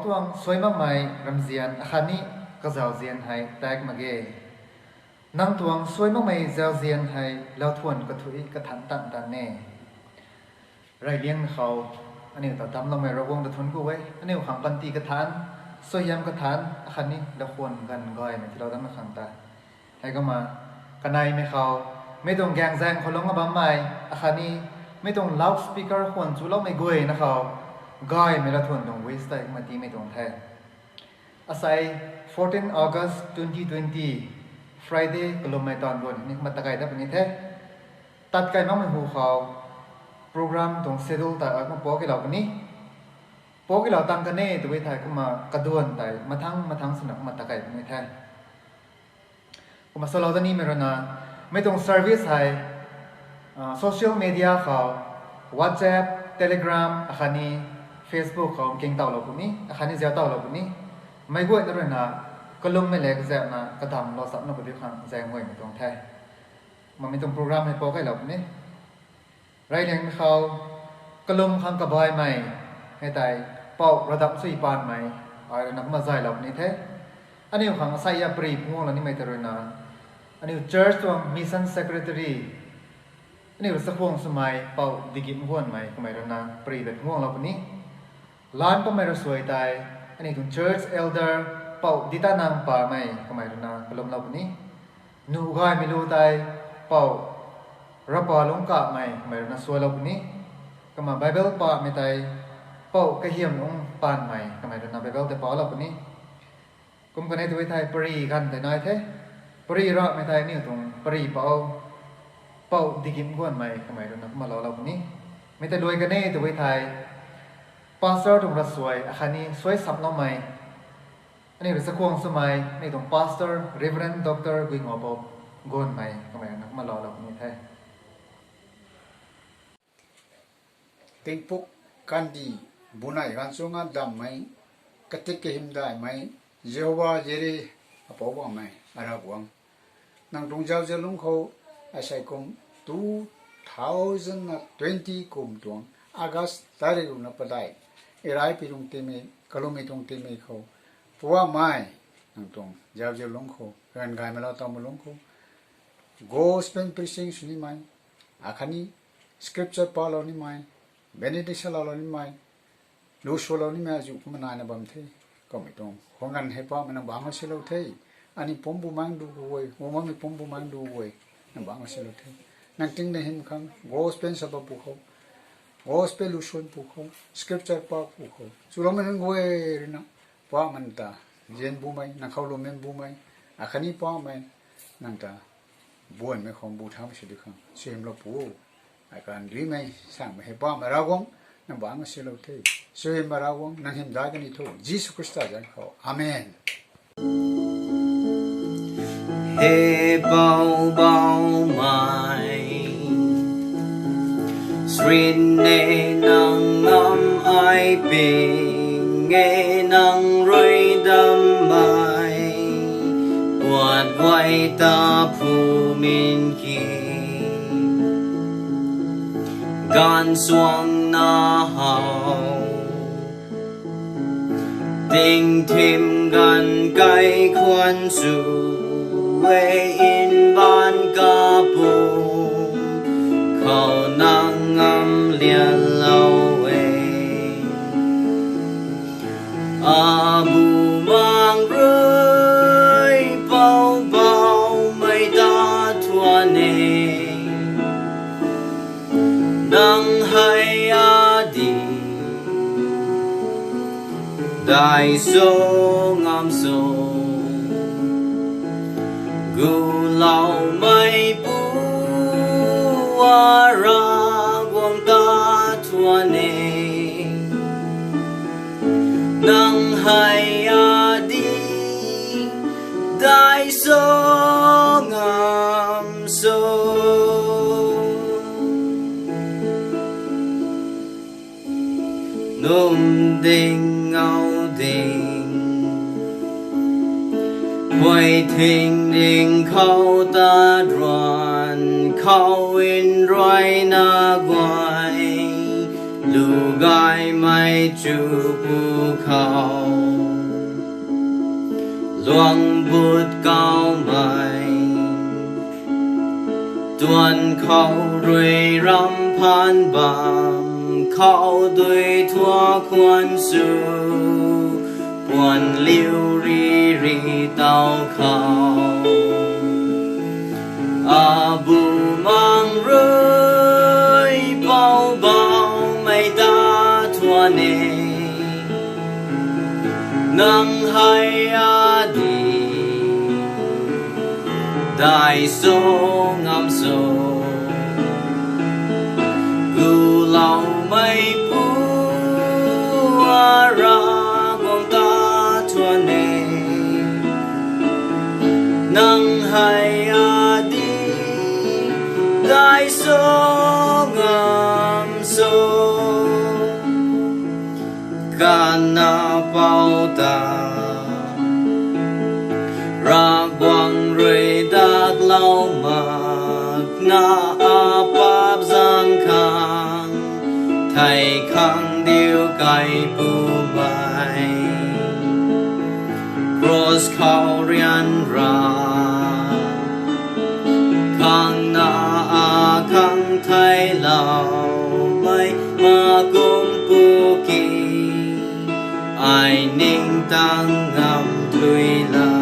ทวงสวยมากไหมรำเจียนอาคานี้ก็เจ้าเจียนให้แตกมาเกนั่งทวงสวยมากไหมเจ้าเจียนให้แล้วทวนกระถุยกระถันตันตันแน่ไรเลี้ยงเขาอันนี้ต่อตามลงไม่ระวงตะทนกูไว้อันนี้ขังปันตีกระถันสวยยำกระถันอาคานี้เราควรกันก้อยเหมือนที่เราตั้งมาขังตาให้ก็มากันในไม่เขาไม่ต้องแกงแซงคนลงมาบ้าใหม่อาคานี้ไม่ต้องเล่าสปีกเกอร์ควรจูเล่าไม่กุยนะเขาก้อยไม่ละทวนตรงเวสต์ไมาตีไม่ตรงแท้อาศัย14 August 2020 Friday กลุ่มไม่ตอนบนนี่มาตะไคร้ได้เป็นนี้แท้ตัดไก่น้องมันหูเขาโปรแกรมตรงเซดูลแต่มาโป๊กี่เหล่ากันนี้โป๊กี่เหล่าตั้งกันเน่ตัววิทยก็มากระดวนแต่มาทั้งสนับมาตะไคร้เป็นนี้แท้ผมมาสโลว์ตอนนี้ไม่รนาไม่ต้องเซอร์วิสให้โซเชียลมีเดียเขา WhatsApp Telegram อาคานี้ Facebook เขาเก่งเต่าเราคนนี้อาคานี้เจ้าเต่าเราคนนี้ไม่กลัวนั่นเลยนะก็ลงไม่เล็กแจ้งนะก็ทำเราสับนับปฏิบัติแจ้งหวยไม่ตรงแท้มันไม่ต้องโปรแกรมให้โปรให้เราคนนี้ไรเลี้ยงเขาก็ลงคำกระบายใหม่ให้ไต่เป่าระดับสุยปานใหม่อะไรนักมาใจเราคนนี้แท้อันนี้ของไซยาปรีพวกเรานี่ไม่ตระนะอันนี้ Church ตัว Mission Secretary อันนี้สักพวงสมัยเป่าดิกิมห้วนใหม่ก็ไม่ตระนะปรีเด็ดห่วงเราคนนี้ล้านก็ไม่ระสวยตายอันนี้ถึง Church Elder เป่าดิตานางป่าไม่ก็ไม่ตระนะกลมเราคนนี้นูกายไม่รู้ตายเป่ารับปาลงกะไม่ก็ไม่ตระนะสวยเราคนนี้ก็มาไบเบิลป่าไม่ตายเป่าKeihiamlungปานใหม่ก็ไม่ตระนะไบเบิลแต่ป่าเราคนนี้กุมกันในตัวไทยปรีกันแต่น้อยแท้ปรีรอไม่ไทยนี่ตรงปรีเป่าดิกิมก้วนใหม่ทำไมเรามาเราคนนี้ไม่แต่รวยกันแน่ตัวไทยปาสเตอร์ตรงรัสวยอาคานี้สวยสับน้องใหม่อันนี้เป็นสักควงสมัยในตรงปาสเตอร์ Rev.Dr. Guingopou โกนใหม่ทำไมเรามาเราคนนี้แท้ติงปุกกันดีบุญไหนกันส่งดำไหมกติกหิมได้ไหมเจ้าว่าเจริญปอบไหมอะไรบ้างนั่งตรงเจ้าจะลงเขาอาศัยกุม2020กุมตวงอากาศตาเรื่องนับได้อะไรปีตรงที่มีกลุ่มตรงที่มีเขาปัวไม้นั่งตรงเจ้าจะลงเขาเรื่องการมาเราต้องมาลงเขา Gospel preaching สุนิไหมอาคานี้ Scripture พอเรานี่ไหม Benediction เรานี่ไหมลูกชเรานี่ไหมอยู่กุมนายนะบัมเทก็ไม่ตรงของกันให้ป้ามันบางสิ่งเราเทอันนี้ผมบุมังดูเว้ยผมมีผมบุมังดูเว้ยนั่นบางสิ่งเราเทนั่งติ้งในหิมขัง Gospel สับปุกเขา Gospel ลูกชนปุกเขา Scripture ป้าปุกเขาสุดมันเว้ยนะป้ามันตาเย็นบุมัยนั่งเขาลมเย็นบุมัยอาคานี้ป้ามันนั่งตาบัวไม่ของบูทำสิ่งดีขังเสียมเราปูอาการดีไหมสั่งไม่ให้ป้ามาเรากงนั่นบางสิ่งเราเทเสียมเรากงนั่งหิมได้กันนี่ทุกยิสุคริสต์จันเขาอาเมนเฮ้เบาเบาไม่สรินเนนังงำไอเปิงเงนังไรดำไม่วัดไว้ตาผู้มินขีการสวงนาหาวติงทิมกันไกควันสู่เวอินบ้านกาปูเขานั่งงำเลียนเราเวอาบูมังเรยเบาเบาไม่ตาทัวเนนังให้อาดีได้ทรงงามทรงกูเล่าไม่ปูวาราวงตาทัวเนนังให้อาดีได้ทรงงามทรงนุ่มดิ่งเงาดิ่งไว้ทิ้งดิ่งเขาตาดวนเขาอินรอยนากวยลูกไก่ไม่จูบเขา หลวงบุตรเก้าใหม่ตวนเขารวยรำพันบามเขาด้วยทั่วควรสู่ปวนลิวรีเต้าเขาอาบูมังรวยเบาไม่ตาทั่วเนนังให้อาดีได้ทรงงามทรงกูเหล่าไม่ผู้รากวงตาทั่วเนนังให้อาดีได้ทรงงามทรงการนาเป่าตารักหวังเรยดักเล่ามากนาอาปาบสังขังไทยขังเดียวไก่ปูใบโปรสเขาเรียนราขังนาอาขังไทยเหล่าไม่มากุมปูกีไอนิ่งตั้งงำทุยลา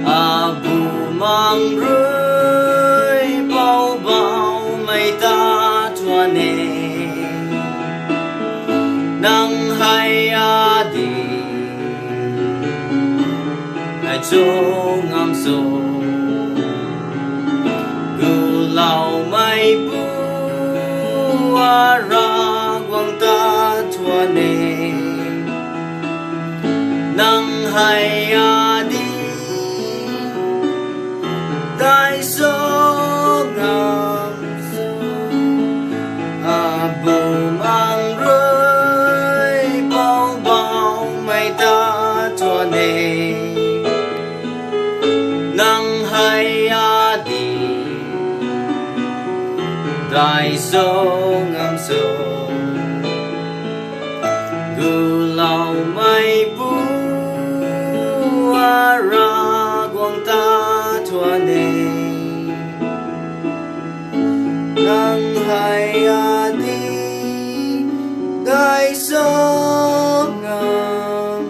อาบูมังรวยเบาไม่ตาทั่วเนนังให้อาดีให้จงงามทรงกูเหล่าไม่บูวารากวงตาทั่วเนนังให้อาดีได้ทรงงามทรงอาบูมังรวยเบาไม่ตาทั่วเนนังให้อาดีได้ทรงงามทรงกูเหล่าไม่บูวารากวงตาทั่วเนนังให้อาดีได้ทรงงาม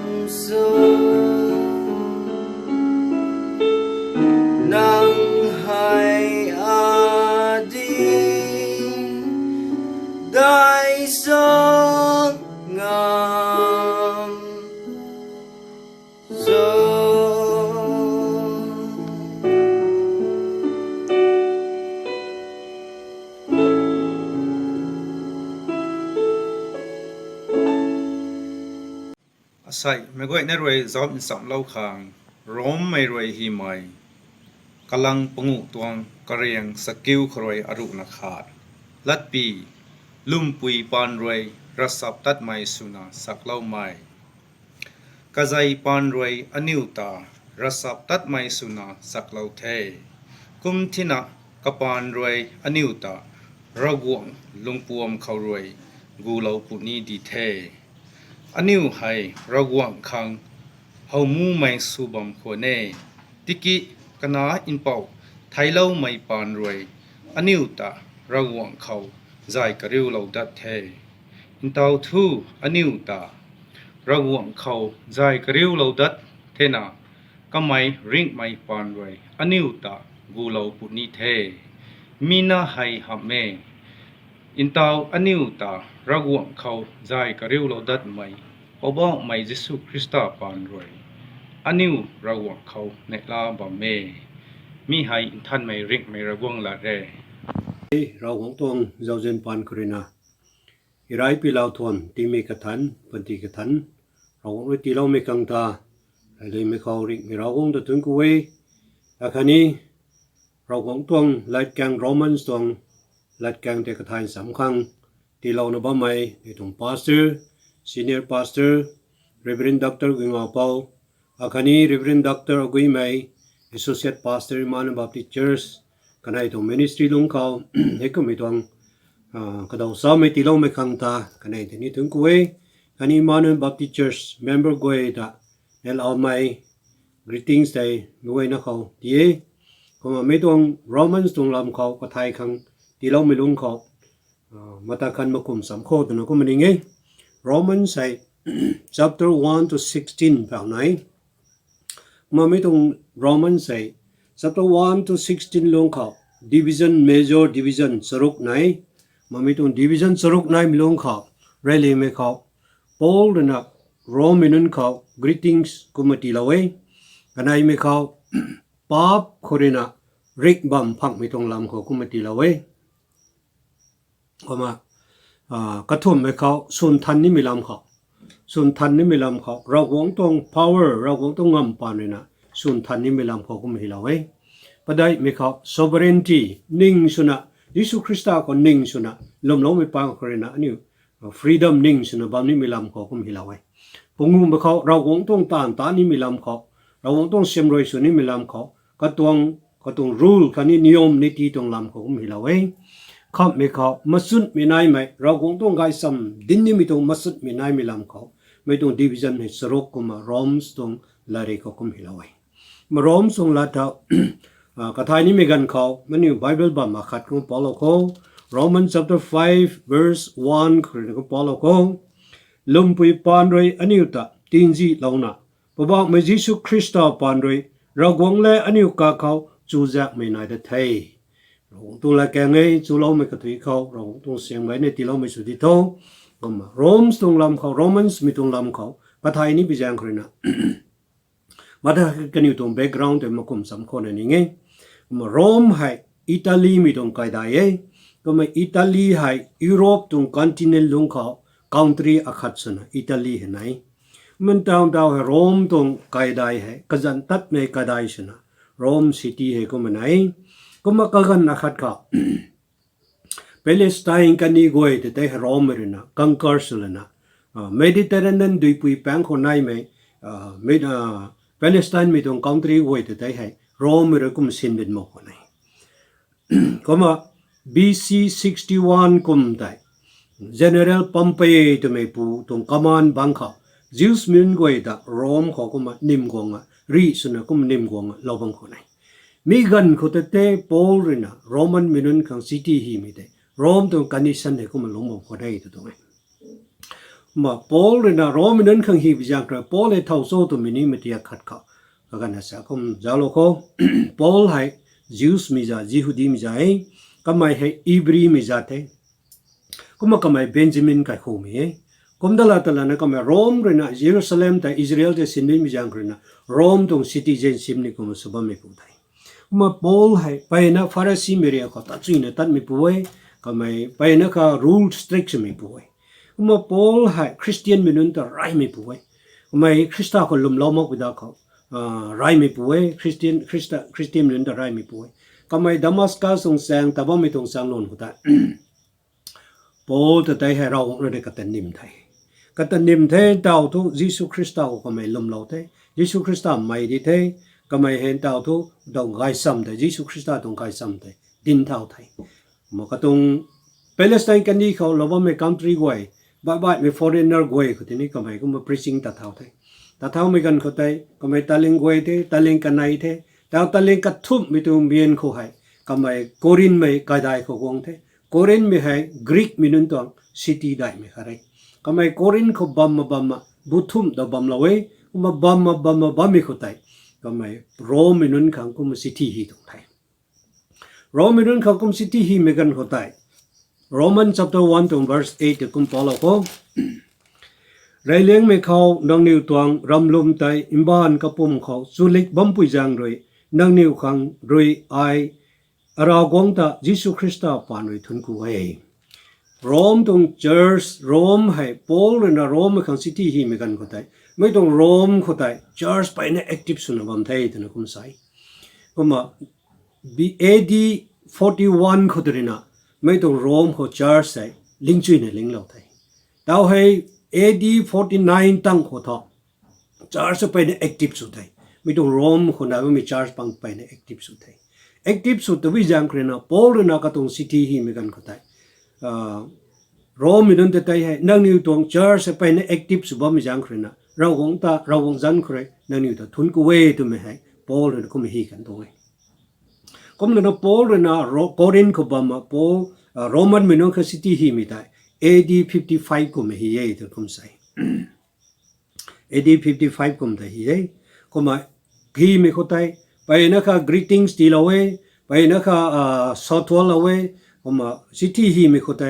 ทรงนังให้อาดีได้ทรงงามทรง ใส่ไม่ก็ในรวยจอมสัมเล่าคางร้มไม่รวยฮีไม่กำลังปงูตวงกระเรียงสกิลครวยอรุณขาดลัดปีลุ่มปุยปานรวยรัศตัดไม่สุนาสักเล่าไม่กระใจปานรวยอนิวตารัศตัดไม่สุนาสักเล่าเทกุมทินะกปานรวยอนิวตาระกวงลุงปวมเขารวยกูเล่าปุนีดีเทอันนิวให้ระกวงคังเฮามูไม่สูบมโคเนติกิกนาอินเป่าไทยเล่าไม่ปานรวยอันนิวตาระกวงเขาใจกระริวเล่าดัดเทอินเต้าทูอันนิวตาระกวงเขาใจกระริวเล่าดัดเทนะก็ไม่ริงไม่ปานรวยอันนิวตากูเล่าปุนีเทมีนาให้ฮับเมอินเต้าอันนิวตาระกวงเขาใจกระริวเล่าดัดไม่พบไม่เยซูคริสต์ปานรวยอันนิวระกวงเขาเนลาบะเมมีให้ท่านไม่ริงไม่ระกวงละเรเราของตวงเจ้าเจนปานครินาอีไรปีลาวทวนตีเมกทันปันติกทันเราของตีเราไม่กังตาเลยไม่เขาริงไม่เราของตัวถึงกุเวอาคานี้เราของตวงลัดแกงโรมันตวงลัดแกงเด็กทายสำคัญที่เราในบ้านใหม่ในตรงพาสเตอร์ซีเนียร์พาสเตอร์ Rev.Dr. Guingopou อาคานี้ Rev.Dr. Gonmei Associate Pastor Emmanuel Baptist Church กันให้ตรง Ministry ลงเขาให้ก็ไม่ต้องกระดองสาวไม่ตีเราไม่ขังตากันให้ที่นี่ถึงกุเวกันนี้ Emmanuel Baptist Church Member กุเวตา el au mai greetings day nuai na khau tie ko ma me tong Romans tong lam khau ko thai khang ti lo mi lung khau mata khan ma kum sam kho tu na ko mani nge Romans sai chapter 1 to 16 pa nai ma me tong Romans sai chapter 1 to 16 long khau division major division saruk nai ma me tong division saruk nai mi long khau really me khau Paul na Roman khau greetings kumati lawe kanai me khau pap khorina rik bam phak mi tong lam kho kumati lawe koma kathum me khau sun than ni mi lam khau sun than ni mi lam khau ra wong tong power ra wong tong ngam pa ni na sun than ni mi lam kho kum hi lawe padai me khau sovereignty ning suna Yesu Christa ko ning suna lom lo me pa khorina ani freedom ning suna bam ni mi lam kho kum hi lawe pungu me khau ra wong tong tan ta ni mi lam khau ra wong tong sem roi su ni mi lam khau ka tong rule khani niyom ni ti tong lam kho kum hi lawe khap me khau masut mi nai mai ra wong tong gai sam din ni mi tong masut mi nai mi lam khau me tong division he sarok kuma roms tong lare ko kum hi lawe ma rom song la ta ka thai ni me gan khau mani bible ba ma khat ko polo ko Romans chapter 5 verse 1 ko polo ko lumpui pan roi aniuta tinji launa baba me Jesu Christa pan roi ragwang le aniu ka khau chu jak me nai da thai rong tu la ka ngai chu lo me ka thui khau rong tu siang mai ne ti lo me su di tho ma Romans tong lam khau Romans mi tong lam khau pa thai ni bi jang khrina mata kan yu tong background te makum sam khon ni nge ma Rome hai Italy mi tong kai dai e ko ma Italy hai Europe tong continent lung khau country akhat sana Italy he nai man taw Rome tong kai dai hai kazan tat me kai dai sana Rome city he ko manai ko ma kagan akhat ka Palestine kan ni goi te Rome rina conquer sulana Mediterranean dui pui pang ko nai me Palestine mi tong country goi te hai Rome re kum sin din mo ko nai ko ma BC 61 kum dai General Pamei to me pu tong command bangkha Jews min goi da Rome kho kuma nim gonga ri suna kum nim gonga lobang ko nai mi gan ko te Paul rina Roman minun khang city hi mi de Rome tong condition he kum lomong ko dai to dong ma Paul rina Rome minun khang hi bijang tra Paul e thau so to mini metia khat kha ka na sa kum jalo ko Paul hai Jews mi ja Yehudi mi ja ai kamai hai Hebrew mi ja te kuma kamai Benjamin kai kho mi kumdala tala na kamai Rome rina Jerusalem ta Israel te sin mi jang rina Rome tong citizenship ni kuma suba me pu dai kuma Paul hai paina Pharisee meria ko ta chuina tat mi puai kamai paina ka rule strict mi puai kuma Paul hai Christian minun ta rai mi puai mai Christa ko lum lo mo da ko rai mi puai Christian minun ta rai mi puai kamai Damascus song sang ta ba mi tong sang lon ko ta Paul ta dai hai rao na de ka tan nim thai kata nim the tao thu Jesu Christa ko mai lum lo the Jesu Christa mai di the kamai hen tao thu dong gai sam the Jesu Christa dong gai sam the din thao thai mo ka tung Palestine kan ni kho lo me country goi ba me foreigner goi ko ni kamai ko preaching ta thao me gan ko tai kamai taling goi the taling kanai the tao taling ka thup mi tum bien kho hai kamai Korin me ka dai ko gong the Korin me hai Greek minun tong city dai me kharai kamai Korin ko bam buthum da bam lawe uma bam mi khotai kamai Rome minun khang kum city hi tong thai Rome minun khang kum city hi megan khotai Roman chapter 1 to verse 8 kum polo ko Raileng me khau nang niu tuang ramlum tai imban kapum khau sulik bam pui jang roi nang niu khang roi ai ara gong ta Jesu Christa pan roi thun ku hai Rome tong church Rome hai Paul na Rome khang city hi megan khotai mai tong Rome khotai church pa na active suna bam thai thun kum sai kuma AD 41 khotrina mai tong Rome kho church sai lingchui ne ling lo thai tao hai AD 49 tang kho tho church pa na active su thai mai tong Rome kho na mi church pang pa na active su thai active su to wi jang krena Paul na ka tong city hi megan khotai Rome minun te tai hai nang niu tong church pa na active su ba mi jang krena เราวงตาเราวงจันครนั่นอยู่แต่ทุนกูเวตัวไม่ให้ปอลเลยก็ไม่ฮีกันตรงนี้ก็มันนะปอลเลยนะโครินก็บามาปอลโรมันไม่น้องคือซิตี้ฮีไม่ได้ AD 55ก็ไม่ฮีเย่ตัวก็ไม่ใช่ AD 55ก็ไม่ได้ฮีเย่ก็มาฮีไม่เข้าใจไปนะคะ greetings ดีละเว้ไปนะคะsouthwall ละเว้ก็มา city ฮีไม่เข้าใจ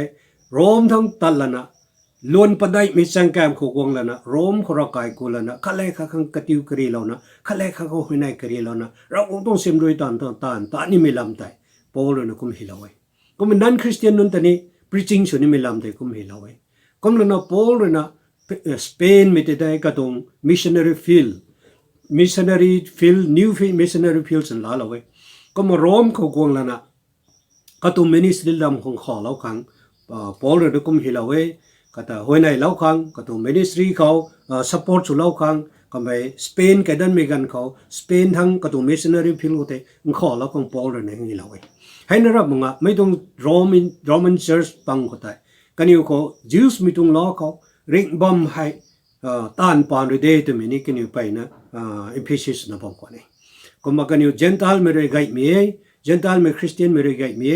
โรมทั้งตัดละนะล้วนประได้มิสังแกมขวงละนะโรมขรักไก่กูละนะข้าเล่ข้าขังกติวกรีแล้วนะข้าเล่ข้าเขาหุ่นไอครีแล้วนะเราคงต้องเสียมด้วยตานนี่ไม่ลำใจปอลเลยนะก็ไม่ฮิลาไว้ก็มันนั่นคริสเตียนนั่นแต่นี่ preaching ส่วนนี้ไม่ลำใจก็ไม่ฮิลาไว้ก็มันนะปอลเลยนะสเปนไม่ได้ก็ต้อง missionary field new missionary field สันลาละไว้ก็มาโรมเขากวงละนะก็ต้อง ministry ลำของขอแล้วครั้งปอลเลยนะก็ไม่ฮิลาไว้ก็แต่หัวในเล่าคังก็ตัว ministry เขาsupport สู่เล่าคังก็ไปสเปนกันดันเมกันเขาสเปนทั้งก็ตัว missionary พิลโอเตมันขอแล้วของปอลเลยนะนี่เราให้นะรับมึงอ่ะไม่ต้อง Roman church ปังก็ได้กันอยู่เขา Jews ไม่ต้องล้อเขาเร่งบอมให้ต้านปานด้วยเดย์ตัวนี้กันอยู่ไปนะEphesus นะผมก็เนี่ยก็มากันอยู่ Gentile ไม่ได้ไกด์มี Gentile ไม่ Christian ไม่ได้ไกด์มี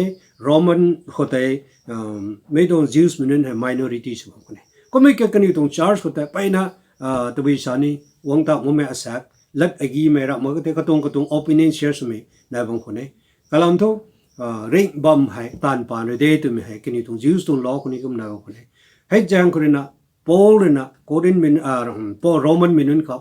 Roman ก็ได้ไม่ต้อง Jews ไม่นั่นให้ minority สมบูรณ์ก็ไม่เกี่ยวกันอยู่ตรง Charles ก็ได้ไปนะตัววิชานี้วงตาโมเมอสักลัดไอ้กี่ไม่รักมันก็ได้ก็ตรง opinion share สมัยได้บางคนเนี่ยก็ลำทุเร่งบอมให้ตานปานเดย์ตัวไม่ให้กันอยู่ตรง Jews ตรง law คนนี้ก็ไม่ได้บางคนเนี่ยให้แจ้งคนนะปอลเลยนะโครินมินปอลโรมันมินเขา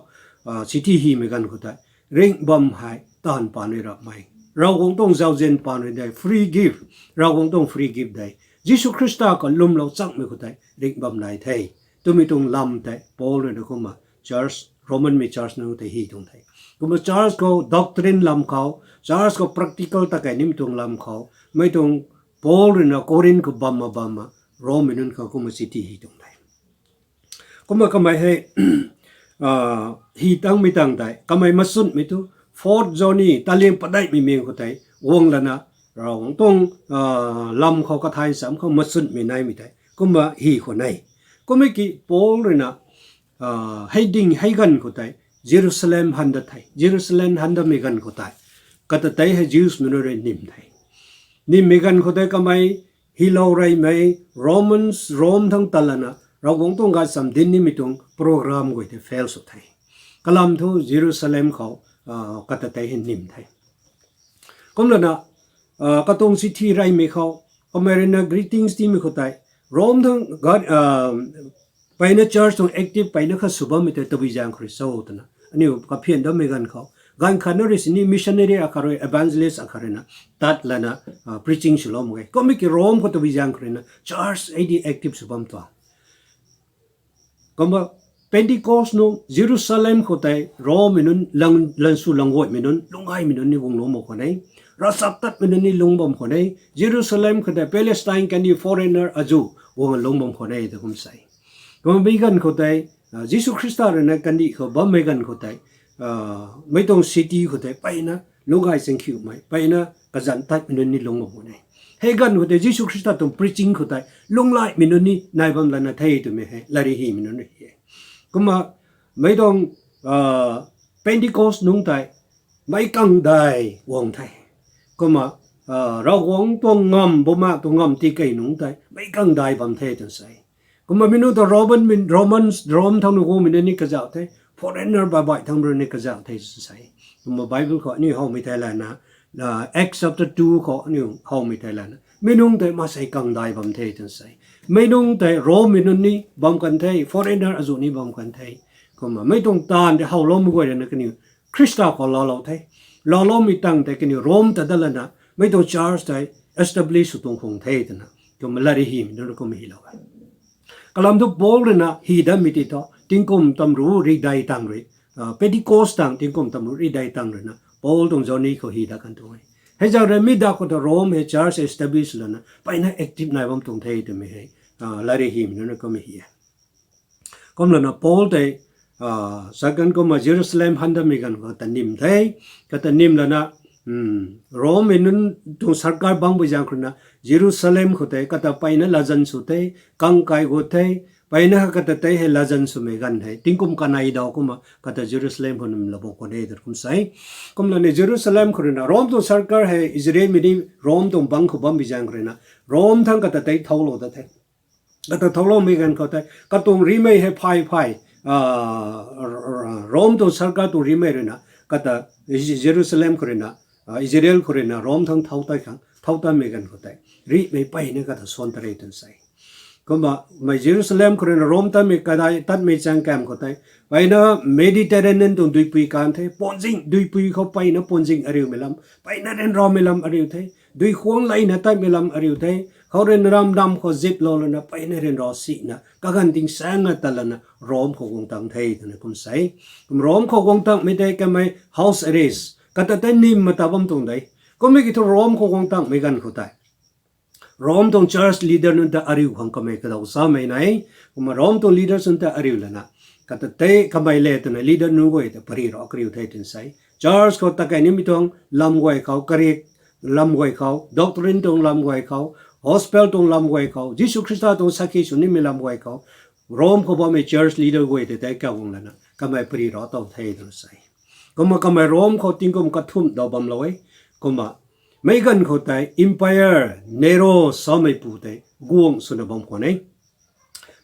ซิตี้ฮีไม่กันก็ได้เร่งบอมให้ตานปานรับไม่เราคงต้องเจ้าเจนปานได้ free gift เราคงต้อง free gift ได้ยิสุคริสต์ก็ลุ่มเราจังไม่ก็ได้เร่งบอมได้ไทยตัวไม่ต้องลำแต่ปอลเลยนะก็มา Charles Roman ไม่ Charles นั่งแต่ฮีตรงไทยก็มา Charles ก็ doctrine ลำเขา Charles ก็ practical ตะไก่นิ่มตรงลำเขาไม่ต้องปอลเลยนะโครินก็บอมมาโรมันนั่นเขาก็มาซิตี้ฮีตรงไทยก็มาทำไมให้ฮีตั้งไม่ตั้งได้ทำไมมาสุดไม่ตัวฟอร์ดโจนี่ตาเลี้ยงปัดได้ไม่เมียงก็ได้วงแล้วนะเราต้องลำเขาก็ทายสามเขามาสุดไม่ได้ไม่ได้ก็มาฮีคนไหนก็ไม่กี่โป้เลยนะให้ดิ่งให้กันก็ได้เยรูซาเล็มฮันด์ไทยเยรูซาเล็มฮันด์ไม่กันก็ได้ก็แต่ไทยให้ยิวส์มันเรียนนิ่มไทยนิ่มไม่กันก็ได้ก็ไม่ฮีโลไรไม่โรทั้งตลาดนะเราคงต้องการสัมดินนี่ไม่ต้องโปรแกรมก็จะเฟลสุดท้ายกลำทุเยรูซาเล็มเขาก็จะได้เห็นนิ่มไทยก็เลยนะก็ต้องสิทธิไรไม่เขาก็ไม่เรียน greetings ที่ไม่เข้าใจโรมทั้งก็ไปใน church ต้อง active ไปในข้าสุบไม่ได้ตัววิจารณ์คริสต์โตนะอันนี้ก็เพียงแต่ไม่กันเขาการขันนริสนี่ missionary อาคาร evangelist อาคารนะตัดแล้วนะ preaching สุลมไงก็ไม่กี่โรมก็ตัววิจารณ์คริสต์นะ church ไอ้ดี active สุบมตัวก็มาเป็นที่โคสโนเยรูซาเล็มเขาแต่โรมินุนลังสุลังโวยมินุนลุงไอมินุนนี่วงโนมคนไหนรัสตัดมินุนนี่ลุงบอมคนไหนเยรูซาเล็มเขาแต่ปาเลสไตน์กันดี foreigner อาจูวงลุงบอมคนไหนแต่ผมใส่ก็ไม่กันเขาแต่ยิสุคริสต์นะกันดีเขาบ่ไม่กันเขาแต่ไม่ต้องซิตี้เขาแต่ไปนะลุงไอเซนคิวไหมไปนะกษัตริย์ตัดมินุนนี่ลุงบอมคนไหนให้กันเขาแต่ยิสุคริสต์ต้อง preaching เขาแต่ลุงไล่มินุนนี่นายบัมลานาไทยตัวไม่ให้ลารีฮีมินุนนี่ก็มาไม่ต้องเป็นที่โคสนุ่งไทยไม่กังได้วงไทยก็มาเราวงตัวงอมบ่มากตัวงอมที่ไกลนุ่งไทยไม่กังได้บำเพ็ญตัวใส่ก็มาไม่รู้ตัวโรมทั้งนู้นมินนี่ก็จะเอาไทย foreigner บ่อยๆทั้งบริเวณก็จะเอาไทยใส่ก็มาไบเบิลเขานี่เขาไม่ไทยแล้วนะActs chapter 2เขานี่เขาไม่ไทยแล้วนะไม่นุ่งแต่มาใส่กังได้บำเพ็ญตัวใส่ไม่นุ่งแต่โรมินุนนี่บำกันไทย foreigner อาจุนี่บำกันไทยก็มาไม่ต้องตานแต่เขาล้มไม่ไหวเลยนะกันนี่คริสต์เขาล้อไทยล้อไม่ตั้งแต่กันนี่โรมแต่เดลนะไม่ต้อง charge ไทย establish ตรงคงไทยนะก็มาลาริฮิมนั่นก็ไม่ฮิลาวก็ลำทุกโบลเลยนะฮีดามิติโตติงกุมตำรู้รีได้ตั้งเลยเป็นที่โคสตั้งติงกุมตำรู้รีได้ตั้งเลยนะโบลตรงจอนี้เขาฮีดากันตรงนี้ให้เจ้าเรมิดาคนที่โรมให้ charge establish แล้วนะไปนะ active นายบำตรงไทยตัวไม่ให้ลาริฮิมนั่นก็ไม่เหี้ยก็เลยนะโพลแต่สักกันก็มาเยรูซาเล็มฮันดามิกันก็ตันนิมไทยก็ตันนิมแล้วนะโรมนั่นตรงสังกัดบางบางคนนะเยรูซาเล็มก็แต่ก็ตัดไปนะลาจันสุดแต่กังไกก็แต่ paina kata tai he lajan sumegan hai tingkum kanai da kuma kata Jerusalem honum labo kone der kum sai kum la ne Jerusalem khurina Rom to sarkar hai Israel mini Rom to bang khu bam bijang khurina Rom thang kata tai thaulo da thai kata thaulo megan kata katung rimei he phai Rom to sarkar to rimei rena kata Jerusalem khurina Israel khurina Rom thang thauta megan kata ri mei paina kata sontare tan sai kuma mai Jerusalem khurina Rom ta me kadai tat me chang kam khotai paina Mediterranean tong duipui kan the ponjing duipui kho paina ponjing ariu melam paina ren ro melam ariu thai dui khong lai na ta melam ariu thai khoren ram dam kho zip lo na paina ren ro si na ka gan ting sang na talana Rom kho gong tang thai na kum sai kum Rom kho gong tang me dai ka mai house arrest kata ta nim matabam tong dai ko me ki to Rom kho gong tang me gan khotai Rom tong church leader nunta ariu hang kamay kadaw sa may nai kuma Rom tong leaders nunta ariu lana kata te kamay le to na leader nugo ite pariro akriu tay tinsay church ko takay nimitong lamgway kaw karik lamgway kaw doctrine tong lamgway kaw hospital tong lamgway kaw Jesus Christa tong sakhi sunimi lamgway kaw Rom ko ba may church leader go ite tay kawong lana kamay pariro taw tay tinsay kuma kamay Rom ko tingkom kathum daw bamlaway kuma Megan khotai empire Nero samai pute guang sunabam kone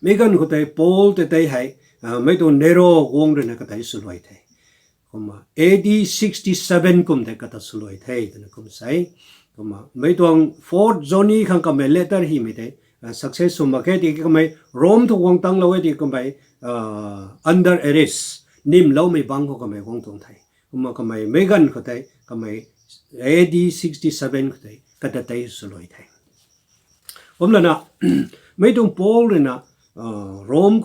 Megan khotai Paul te tai hai mai to Nero guang rena katai suloi thai koma AD 67 kum te kata suloi thai tena kum sai koma mai to Fort Johnny khang kam letter hi mi te success sum ke ti kamai Rome to guang tang lawe ti kamai under arrest nim law mai bang ko kamai guang tong thai koma kamai Megan khotai kamai AD 67 kata tay suloi thai omlana mai tung Paul rena Rome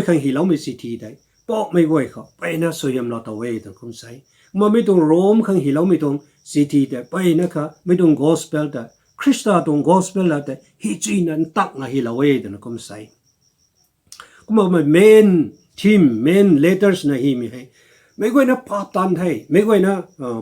khang hilaw me city dai pok mai goi kho paina soyam la tawe ta kum sai ma mai tung Rome khang hilaw me tung city dai paina kha mai tung gospel da Christa tung gospel la da hi chinan tak na hilawe ta kum sai kuma main theme main letters na hi mi hai mấy người nó pa tan thay mấy người nó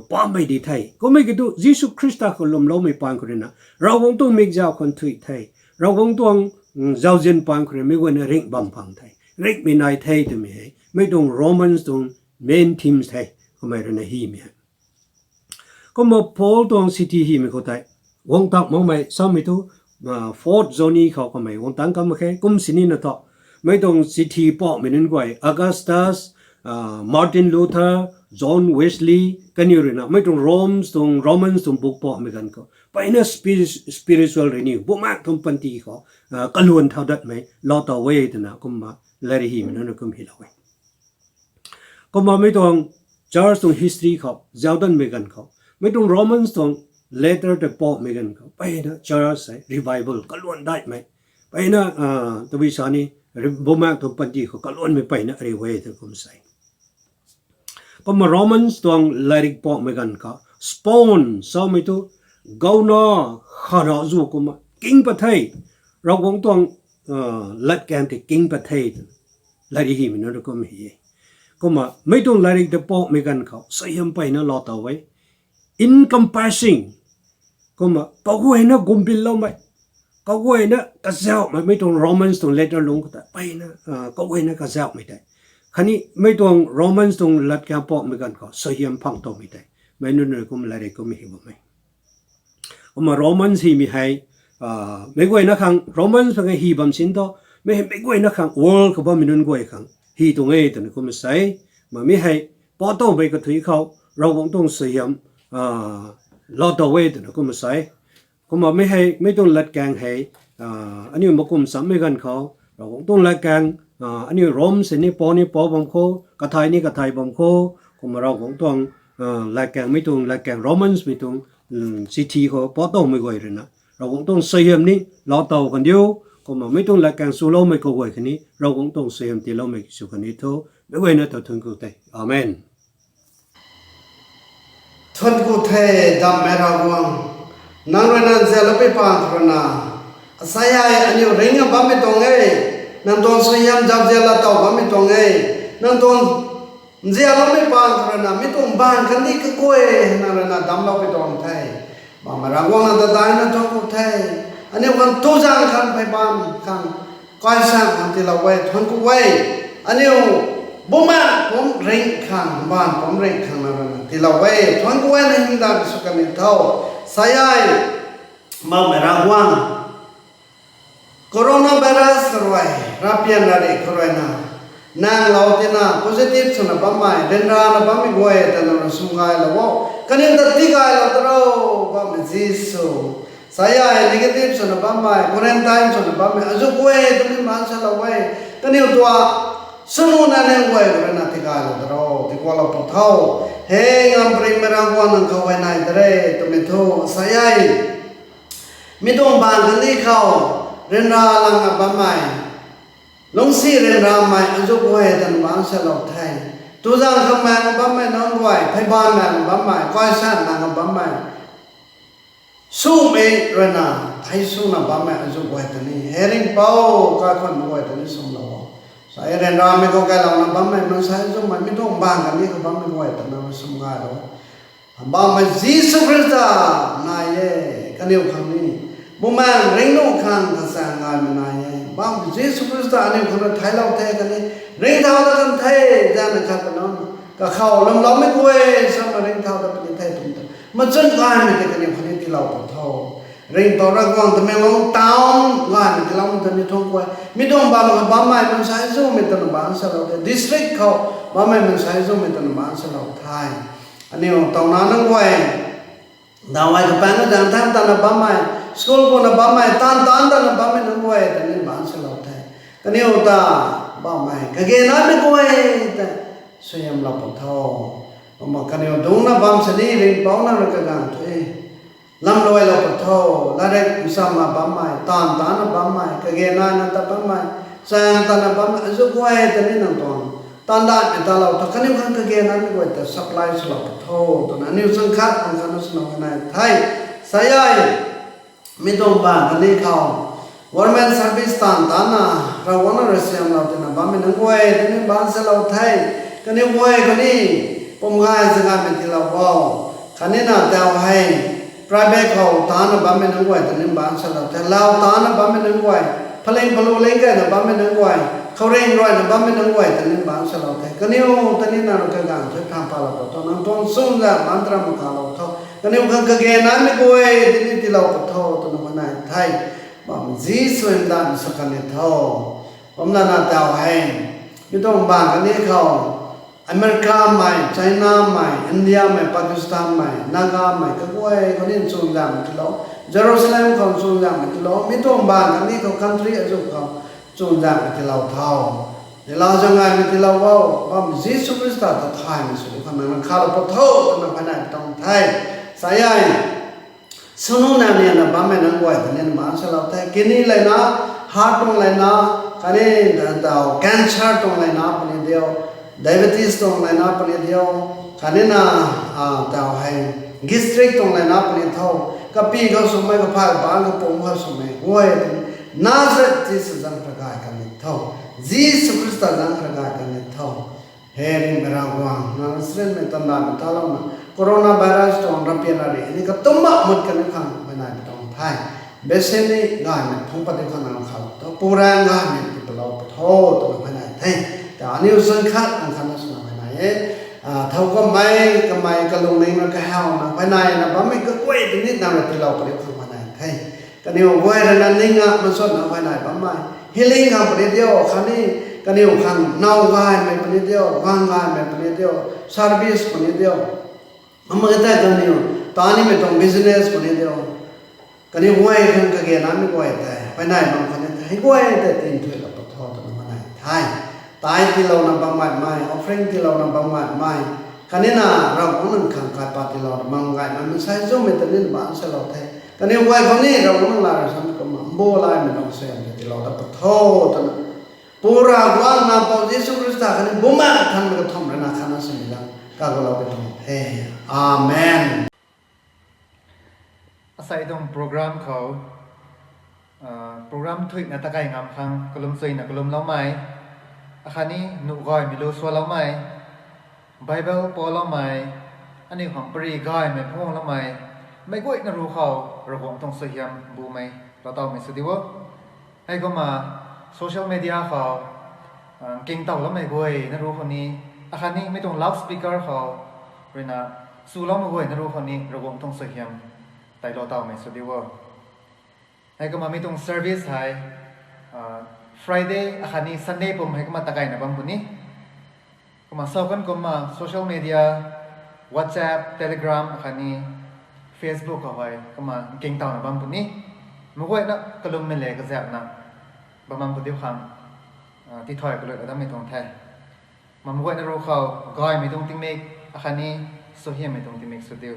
Pamei đi thay có mấy cái tu Jesus Christa có lùm lâu mấy pan cái na rau vong tu mấy giáo con thủy thay rau vong tu giáo dân pan cái mấy người nó ring bam phang thay ring mấy này thay từ mấy mấy tu Romans tu main themes thay có mấy cái này hi mấy có một Paul tu city hi mấy có thay vong tắc mong mấy sao mấy tu Fort Johnnyเขาcó mấy vong tắc có mấy cái cũng xin nó thọ mấy tu city po mấy nên gọi Augustus Martin Luther, John Wesley, kanirina, may tong Romans tong book po megan ko. Paina spiritual renew. Bumak tong panti ko. Kaluan tao dat may lot away na kuma lari him na kum hilaway. Kuma may tong Charles tong history ko, Jordan megan ko. May tong Romans tong letter to po megan ko. Paina Charles revival kaluan dat may. Paina tabi sani bumak tong panti ko kaluan may paina ariway to kum say. Kuma Romans tuang larik po megan ka spawn so mi tu gauna khara zu kuma king pathai rau wong tuang lat kan te king pathai lari hi mi no ko mi kuma mai tuang larik de po megan ka sayam pai na lo ta wai encompassing kuma pa hu na gumbil lo mai ka hu na ka zao mai tuang Romans tuang letter long ta pai na ka hu na ka zao mai dai khani mai tuang Romans tuang lat ka po megan ka sayam phang to mi dai mai nu nu kum lari ko mi hi bo mai oma Romans hi mi hai mấy người nó khang Romans phải hi bầm xin to mấy người nó khang world của bao mình người khang hi tung ấy tụi nó cũng sai mà mấy hay bỏ tàu về cái thủy khẩu rồi cũng tung sử dụng lo tàu ấy tụi nó cũng sai cũng mà mấy hay mấy tung lật càng hay anh em một cùng sắm mấy gần khẩu rồi cũng tung lật càng anh em Rome xin ní bỏ bom khô cái thai bom khô cũng mà rồi cũng tung lật càng mấy tung lật càng Romans mấy tung city của bỏ tàu mấy người rồi nè rồi cũng tung xây hiểm ní lo tàu còn điêu còn mà mấy tung là càng số lâu mấy câu hỏi cái ní rồi cũng tung xây hiểm thì lâu mấy số cái ní thôi mấy người nó thường cụ thể amen thuần cụ thể đam mê ra quang năng rồi năng sẽ lập pan rồi na sai ai anh yêu ring ba mươi tông ấy năng tung xây hiểm giáp sẽ là tàu ba mươi tông ấy năng tung sẽ lập pan rồi na mấy tung ban cái ní cái quê năng rồi na đam lập tông thế mà rang quang là ta na trong cụ thể anh em còn tu giang khăn phải ban khăn ก้อยสั่งอันที่เราไว้ทนกูไว้อันนี้บุมาผมเร่งขังบ้านผมเร่งขังนั่นที่เราไว้ทนกูไว้ในหินดาสุกันนิเท่าสายมาเมรางวังโคโรนาไวรัสรวยรับยันอะไรครวยนะนางเราที่น่ะ positive สนับมาเดินรานะบ้ามีกวยแต่เราสุ่งไงแล้วว่ากันยังตัดที่ไงเราตัวเราบ้ามีจิสุสายnegative สนับมา quarantine สนับมาอาจุกวยตัวนี้มันจะเราไว้กันยังตัวสนุนอะไรกวยกันนะที่ไงเราตัวเราที่กว่าเราปะเท่าเฮ้ยงามปริมรางวัลนั่งเขาไว้ไหนตัวเร่ตัวไม่ทั่วสายไม่ต้องบานกันที่เขาเรียนราลังบ้าใหม่ลงสีเรียนราใหม่อันจุกไว้แต่บ้านเสลาไทยตัวจังคำแมงบ้าใหม่น้องไว้ไทยบ้านแมงบ้าใหม่ก้อยสั้นนางบ้าใหม่สู้เองเรนาไทยสู้นะบ้าใหม่อันจุกไว้แต่นี้เฮริงเป้าก้อยคนไว้แต่นี้สมเราสายเรียนราไม่ก็แก่เรานะบ้าใหม่มันสายจุกมันไม่ต้องบานกันนี่ก็บ้าใหม่ไว้แต่นั้นสมงานเราบ้าใหม่จีสุคริสต์นายเย่กันเดียวคำนี้บุมาเร่งโน่ขังภาษางานมันนายบ้างเจสุคริสต์อันนี้คนไทยเราไทยกันนี่เร่งเท่ากันไทยจานนะครับพี่น้องก็เข้าลำเราไม่กลัวสมัยเร่งเท่ากันเป็นไทยตุ้มมันจนกลายเป็นกันนี่คนนี้ที่เราปวดท้อเร่งต่อรักวังแต่ไม่ลงตาวงานที่เราไม่ต้องกลัวไม่ต้องบ้านกับบ้านใหม่มันใช้ซูไม่ต้องบ้านสลาวดิสตริกเขาบ้านใหม่มันใช้ซูไม่ต้องบ้านสลาวไทยอันนี้ตอนนั้นไว้ดาวไว้กับแป้งก็จังทั้งตอนนั้นบ้านใหม่sekolah pun nak bamai, tan nak bamai nungguai, tadi bangsa lautai. Kani uta bamai, kage nak nungguai, suyam lapor thau. Omak kani udung nak bam sendiri, bau nak rekagang tu lam loai lapor thau, larek usama bamai, tan nak bamai, kage nak tak bamai, sayang tan nak bamai, nungguai tadi nang tuang. Tanda kita lau, tak kani bukan kage nak nungguai, tak supply lapor thau. Tu nani usangkat, angkana senang kenai. Thai, sayaไม่ต้องบ้านกันนี่เขาวันแมนเซอร์วิสตันตานะเราวันนั้นเราเสียงเราที่นั่นบ้านไม่นั่งไว้ที่นี่บ้านเสเราไทยกันนี่ไว้กันนี่ผมง่ายสังการเป็นที่เราว่ากันนี่น่ะแต่ว่าให้ private เขาตานะบ้านไม่นั่งไว้ที่นี่บ้านเสเราแต่เราตานะบ้านไม่นั่งไว้พลังพลูเล่นกันนะบ้านไม่นั่งไว้เขาเร่งร้อยนะบ้านไม่นั่งไว้ที่นี่บ้านเสเราไทยกันนี่ที่นี่น่ะเรากำลังจะทำพาเราตอนนั้นต้องสู้กันมันตรามข่าวเราเท่ากันนี่กันก็เกณฑ์นั้นไม่กลัวที่นี่ที่เราปวดท้อตัวนั้นมันไทยบางจีส่วนด้านสักกันนี่ท้อผมนั่นน่ะแต่ว่าให้ไม่ต้องบางกันนี่เขาอเมริกาใหม่ไชน่าใหม่อินเดียใหม่ปากีสถานใหม่นากาใหม่ก็กลัวคนนี้ส่วนด้านที่เราเยรูซาเล็มเขาส่วนด้านที่เราไม่ต้องบางกันนี่เขา country อาจุเขาส่วนด้านที่เราท้อเดี๋ยวเราจะไงที่เราว่าบางจีสุคริสต์จะไทยไม่สุดคนนั้นข้าเราปวดท้อตัวนั้นภายในต้องไทยsaya sunu namanya na bame nang buat ni masalah teh kini lena heart tong lena kane dah cancer tong lena pun dia diabetes tong lena pun dia kane na dah hai gastric tong lena pun thau kapi kau sumai kau phai bang kau pom kau sumai woi nazat Jesus jang prakai kane thau Jesus Kristus jang prakai kane thau hering berangwang nasren metanda metalona Corona virus tong rapian ari ini ketumba mut kan khang benai tong thai beseni ngai thong pat kan nang khal to pura ngai ni tlo tho to benai thai ta ani usan khat ang khan na benai thau ko mai ka lung nei na ka hao na benai na ba mai ka kwai ti ni na tlo pa khang benai thai ka ni wai na ninga ma son na benai ba mai healing ka pa dio khani ka ni khang nau gai mai pa dio wang gai mai pa dio service pa dio amma kita kan ni tani में तो business बने दे कने हुए kan ka ge na mi ko ta pai nai ma kan ta hi ko ta tin thue la pa tho ta ma nai thai tai ti lo na bang mai offering ti lo na bang mai kane na ra ko nan khang ka pa ti lo mang gai ma mi sai zo me ta ni ba sa lo thai kane huए ko ni ra ko la ra sam ko ma bo lai me no se ti lo ta pa tho ta pura gwang na pa Jesus Christ kane buma than me ko thom ra na khana se mi la ka ko lo pe thom Amen. Aside from programเขาprogram ถุยนาตะไก่งามคังกลุ่มซุยนะกลุ่มเล่าใหม่อาคารนี้หนุก้อยมีรู้ส่วนเล่าใหม่ Bible ปอเล่าใหม่อันนี้ของปรีก้อยไม่พ่วงเล่าใหม่ไม่กุ้ยนะรู้เขาระบบต้องเสียมบูไหมเราต้องไม่สุดที่ว่าให้ก็มา โซเชียลมีเดียเขาเก่งเต่าแล้วไม่กวยนะรู้คนนี้อาคารนี้ไม่ต้องลับสปีกเกอร์เขาเรนะสู้แล้วไม่กวยนะรู้คนนี้ระบบต้องเสียมไต่รอเต่าไม่สุดดีว่าให้ก็มาไม่ต้องเซอร์วิสให้Friday อาคารนี้ Sunday ผมให้ก็มาตะไกนะบางคนนี้ก็มาสอบกันก็มาโซเชียลมีเดีย WhatsApp Telegram อาคารนี้ Facebook เอาไว้ก็มาเก่งเต่านะบางคนนี้ไม่กวยนะก็ลงไม่เลยก็แซ่บนะบางคนเดียวคำที่ถอยก็เลยก็ต้องไม่ตรงแท้มันไม่กวยนะรู้เขาก้อยไม่ตรงติเมกอาคารนี้โซเฮียไม่ตรงติเมกสุดเดียว